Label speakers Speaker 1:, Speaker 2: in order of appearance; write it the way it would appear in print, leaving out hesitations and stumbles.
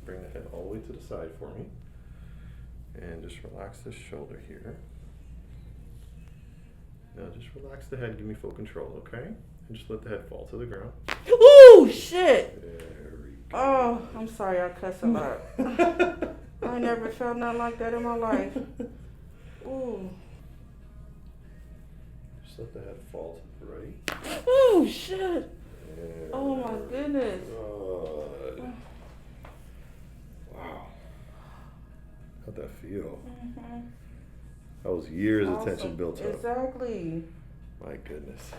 Speaker 1: bring the head all the way to the side for me. And just relax this shoulder here. Now just relax the head, give me full control, okay? And just let the head fall to the ground.
Speaker 2: Ooh, shit!
Speaker 1: There we go.
Speaker 2: Oh, I'm sorry, I cuss a lot. I never felt nothing like that in my life. Ooh.
Speaker 1: Just let the head fall to the right.
Speaker 2: Ooh, shit!
Speaker 1: There.
Speaker 2: Oh my goodness.
Speaker 1: Good. Wow. How'd that feel?
Speaker 2: Mm-hmm.
Speaker 1: That was years of
Speaker 2: Awesome.
Speaker 1: tension built up.
Speaker 2: Exactly.
Speaker 1: My goodness.